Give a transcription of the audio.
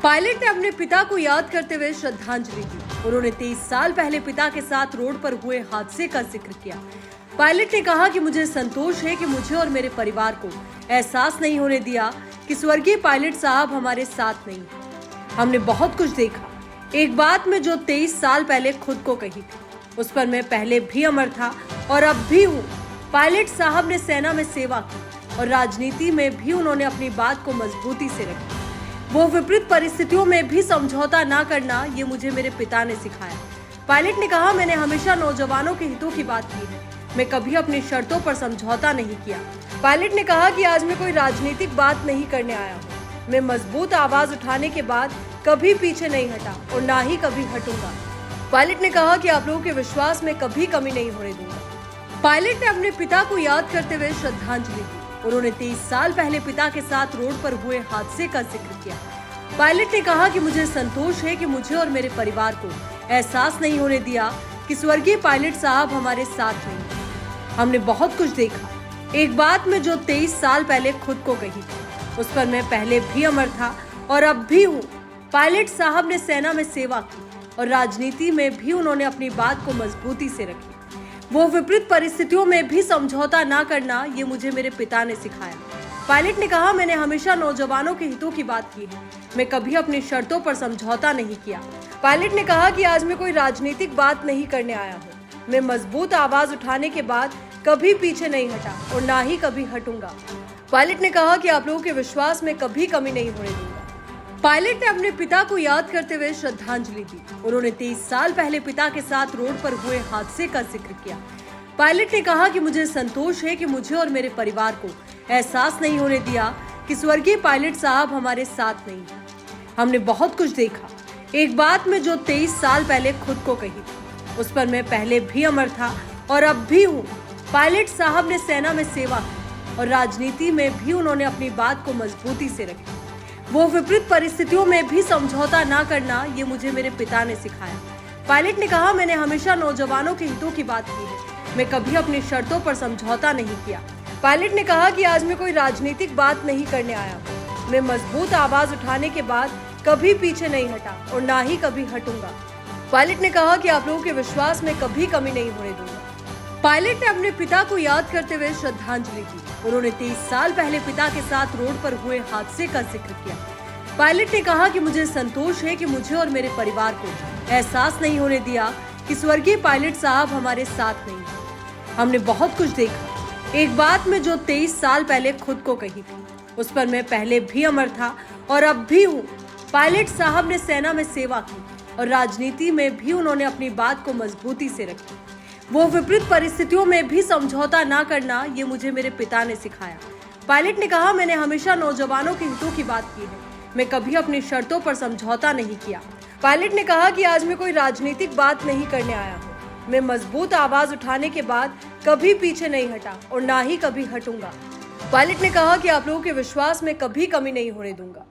Pilot ने अपने पिता को याद करते हुए श्रद्धांजलि दी। उन्होंने 23 साल पहले पिता के साथ रोड पर हुए हादसे का जिक्र किया। पायलट ने कहा कि मुझे संतोष है कि मुझे और मेरे परिवार को एहसास नहीं होने दिया कि स्वर्गीय पायलट साहब हमारे साथ नहीं। हमने बहुत कुछ देखा। एक बात मैं जो 23 साल पहले खुद को कही थी, उस पर मैं पहले भी अमर था और अब भी हूँ। पायलट साहब ने सेना में सेवा की और राजनीति में भी उन्होंने अपनी बात को मजबूती से रखी। वो विपरीत परिस्थितियों में भी समझौता ना करना, ये मुझे मेरे पिता ने सिखाया। पायलट ने कहा, मैंने हमेशा नौजवानों के हितों की बात की है। मैं कभी अपनी शर्तों पर समझौता नहीं किया। पायलट ने कहा कि आज मैं कोई राजनीतिक बात नहीं करने आया हूँ। मैं मजबूत आवाज उठाने के बाद कभी पीछे नहीं हटा और ना ही कभी हटूंगा। पायलट ने कहा कि आप लोगों के विश्वास में कभी कमी नहीं होने दूंगा। पायलट ने अपने पिता को याद करते हुए श्रद्धांजलि दी। उन्होंने 23 साल पहले पिता के साथ रोड पर हुए हादसे का जिक्र किया। पायलट ने कहा कि मुझे संतोष है कि मुझे और मेरे परिवार को एहसास नहीं होने दिया कि स्वर्गीय पायलट साहब हमारे साथ नहीं। हमने बहुत कुछ देखा। एक बात मैं जो 23 साल पहले खुद को कही थी, उस पर मैं पहले भी अमर था और अब भी हूँ। पायलट साहब ने सेना में सेवा की और राजनीति में भी उन्होंने अपनी बात को मजबूती से रखी। वो विपरीत परिस्थितियों में भी समझौता ना करना, ये मुझे मेरे पिता ने सिखाया। पायलट ने कहा, मैंने हमेशा नौजवानों के हितों की बात की है। मैं कभी अपनी शर्तों पर समझौता नहीं किया। पायलट ने कहा कि आज मैं कोई राजनीतिक बात नहीं करने आया हूँ। मैं मजबूत आवाज उठाने के बाद कभी पीछे नहीं हटा और ना ही कभी हटूंगा। पायलट ने कहा कि आप लोगों के विश्वास में कभी कमी नहीं होने दूंगा। पायलट ने अपने पिता को याद करते हुए श्रद्धांजलि दी। उन्होंने 23 साल पहले पिता के साथ रोड पर हुए हादसे का जिक्र किया। पायलट ने कहा कि मुझे संतोष है कि मुझे और मेरे परिवार को एहसास नहीं होने दिया कि स्वर्गीय पायलट साहब हमारे साथ नहीं। हमने बहुत कुछ देखा। एक बात मैं जो 23 साल पहले खुद को कही थी, उस पर मैं पहले भी अमर था और अब भी हूँ। पायलट साहब ने सेना में सेवा की और राजनीति में भी उन्होंने अपनी बात को मजबूती से रखी। वो विपरीत परिस्थितियों में भी समझौता ना करना, ये मुझे मेरे पिता ने सिखाया। पायलट ने कहा, मैंने हमेशा नौजवानों के हितों की बात की है। मैं कभी अपनी शर्तों पर समझौता नहीं किया। पायलट ने कहा कि आज मैं कोई राजनीतिक बात नहीं करने आया हूँ। मैं मजबूत आवाज उठाने के बाद कभी पीछे नहीं हटा और ना ही कभी हटूंगा। पायलट ने कहा कि आप लोगों के विश्वास में कभी कमी नहीं होने दूंगा। पायलट ने अपने पिता को याद करते हुए श्रद्धांजलि दी। उन्होंने 23 साल पहले पिता के साथ रोड पर हुए हादसे का जिक्र किया। पायलट ने कहा कि मुझे संतोष है कि मुझे और मेरे परिवार को एहसास नहीं होने दिया कि स्वर्गीय पायलट साहब हमारे साथ नहीं। हमने बहुत कुछ देखा। एक बात मैं जो 23 साल पहले खुद को कही थी, उस पर मैं पहले भी अमर था और अब भी हूँ। पायलट साहब ने सेना में सेवा की और राजनीति में भी उन्होंने अपनी बात को मजबूती से रखी। वो विपरीत परिस्थितियों में भी समझौता ना करना, ये मुझे मेरे पिता ने सिखाया। पायलट ने कहा, मैंने हमेशा नौजवानों के हितों की बात की है। मैं कभी अपनी शर्तों पर समझौता नहीं किया। पायलट ने कहा कि आज मैं कोई राजनीतिक बात नहीं करने आया हूँ। मैं मजबूत आवाज उठाने के बाद कभी पीछे नहीं हटा और ना ही कभी हटूंगा। पायलट ने कहा कि आप लोगों के विश्वास में कभी कमी नहीं होने दूंगा।